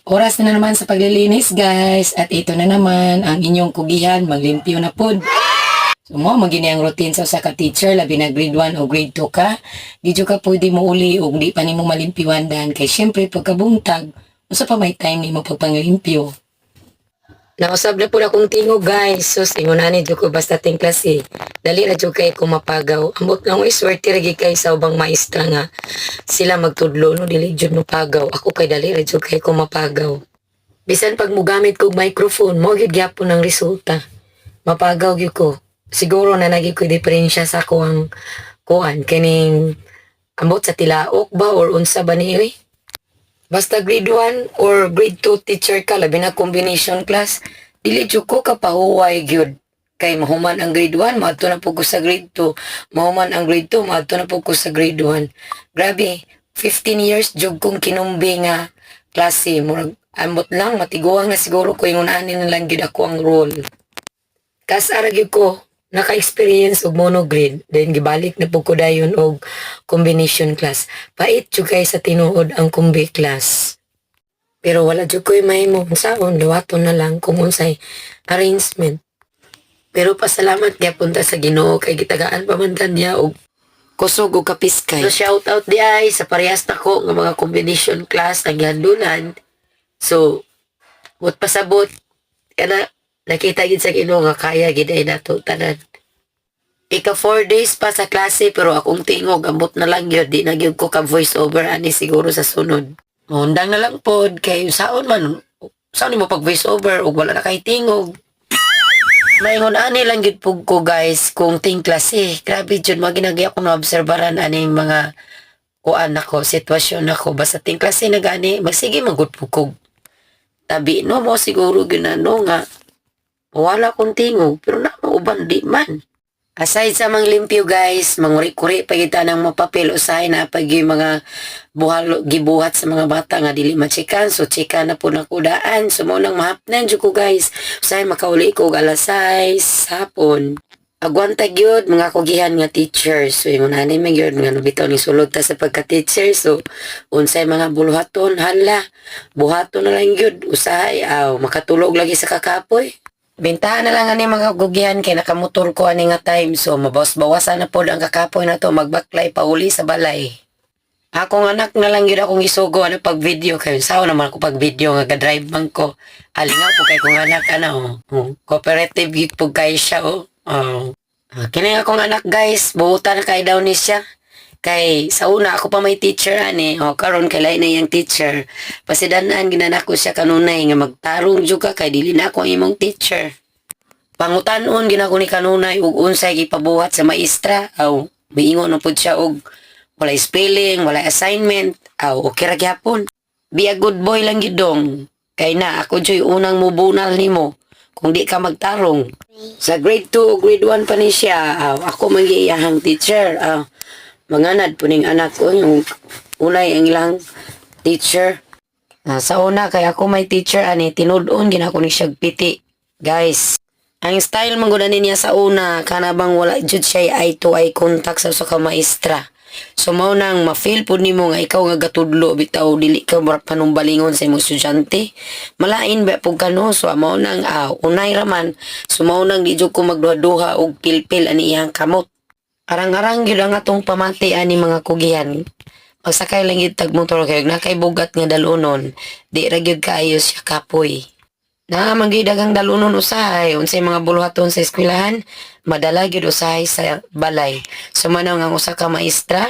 Oras na naman sa paglilinis guys at ito na naman ang inyong kugihan, maglimpyo na pod. So mo magini ang routine sa usa ka teacher labi na grade 1 o grade 2 ka. Di jud ka pwede mo uli og di pa nimo malimpyuan dan kay syempre pagkabuntag usa pa may time nimo pagpanglimpyo. Nausab na po akong tingog guys. Sus, ingunani dyo ko basta ting klase. Dali na dyo kay kumapagaw. Ambot lang iswerte ragi kay sa ubang maestra nga. Sila magtudlo no dili dyo mapagaw. Ako kay dali na dyo kay kumapagaw. Bisan pag mugamit kog microphone, mo gyud gyapon ang resulta. Mapagaw gyud ko. Siguro na nagi ko diferensya sa kuang kuan kining ambot sa tilaok ba or unsa ba ni basta grade 1 or grade 2 teacher ka, labi na combination class, dili jud ko kapahuway gyud. Kay mahuman ang grade 1, maadto na po ko sa grade 2. Mahuman ang grade 2, maadto na po ko sa grade 1. Grabe, 15 years jud kong kinumbi nga klase. Murag ambot lang, matiguang na siguro ko yung unahan na lang gyud ako ang role. Kasara gyud ko, naka-experience og monograde, then gibalik na po ko dayon og combination class. Pait jud kay sa tinuod ang combi class. Pero wala jud ko'y mahimo saon, dawaton na lang kung unsay arrangement. Pero pasalamat gyapon ta sa Ginoo kay gitagaan pa man niya og kusog og kapiskay. So shout out di ay sa parehas nako nga mga combination class ang gihandulan. So but pasabot kana nakita gid sa Ginoo nga kaya gid ay nato tanan. Ika 4 days pa sa klase pero akong tingog ambot na lang gyud di na gyud ko ka voice over ani siguro sa sunod. Undang na lang pod kay saon mo pag voice over ug wala na kay tingog. Maingon ani lang gyud pug ko guys kung ting klase. Grabe jud maginagi ako na obserbaran ani mga kuan nako sitwasyon nako basta ting klase na gani magsige magud pugkog. Tabi no mo siguro ginano nga wala kong tingog, pero na mauban di man. Aside sa mga limpyo guys, manguri-kuri pa kita ng mapapil usahay na pag yung mga gibuhat sa mga bata nga dili machikan. So chika na po nakudaan. So mo nang mahapnan dyan ko guys. Usahay makauli ko alas 6 hapon. Agwanta gyud mga kugihan nga teachers. So yung nanay man gyud nga nabitaw ni sulod ta sa pagka-teacher. So unsay mga buluhaton hala. Buhaton na lang gyud usahay makatulog lagi sa kakapoy. Bintahan na lang ani mga gugihan kay nakamotor ko ani nga time so mabawas-bawasan na pod ang kakapoy na to magbaklay pauli sa balay. Akong anak na lang gyud akong isugo ano pag video kay sao naman ako pag video nga ga-drive man ko. Alingaw po kay kong anak cooperative gyud pug kay siya kini akong anak guys buutan kay daw ni siya. Kay sa una ako pa may teacher ani karon kay lain na yang teacher pasidanan ginanak ko siya kanunay nga magtarong jud ka kay dili na ako ang imong teacher pangutan-on ginako ni kanunay ug unsay gipabuhat sa maestra miingon na pud siya og wala spelling wala assignment okay ra gyapon be a good boy lang gidong kay na ako joy unang mubunal nimo kung di ka magtarong sa grade 2 o grade 1 pa ni siya ako magiyahang teacher manganad po ning anak ko yung unay ang ilang teacher. Sa una kay ako may teacher ani tinud-on ginako ni siya piti. Guys, ang style man gud niya sa una kana bang wala jud siya eye to eye contact sa usa ka maestra. So mao nang ma-feel pud nimo nga ikaw nga gatudlo bitaw dili ka murag panumbalingon sa imong estudyante. Malain ba pug kano so mao nang unay raman so mao nang di jud ko magduha-duha og pilpil ani iyang kamot. Arang-arang gyud ang atong pamati ani mga kugihan. Pagsakay lang gyud tag motor kay nakay bugat nga dalunon, di ra gyud kaayo siya kapoy. Na magidagang dalunon usahay unsay mga buluhaton sa eskwelahan, madala gyud usahay sa balay. Sumanaw nga usa ka maestra,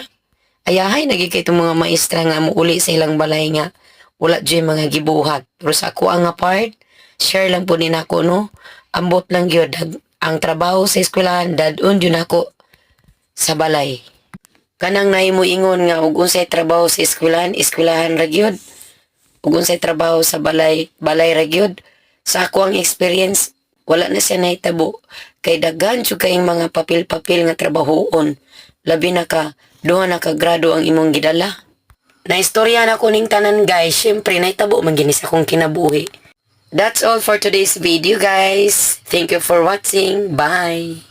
ayahay nagi kay itong mga maestra nga muuli sa ilang balay nga wala jud mga gibuhat. Pero sa ako ang part, share lang po ni nako no. Ambot lang gyud ang trabaho sa eskwelahan dadon jud nako sa balay. Kanang nahimo ingon nga ug unsay trabaho sa eskwelahan ra gyud. Ug unsay trabaho sa balay ra gyud. Sa ako ang experience, wala na siya nahitabo. Kay daghan jud kayong mga papel-papel nga trabahoon. Labi na ka duha na ka grado ang imong gidala. Naistorya na ko ning tanan guys. Syempre nahitabo man gini sa akong kinabuhi. That's all for today's video guys. Thank you for watching. Bye.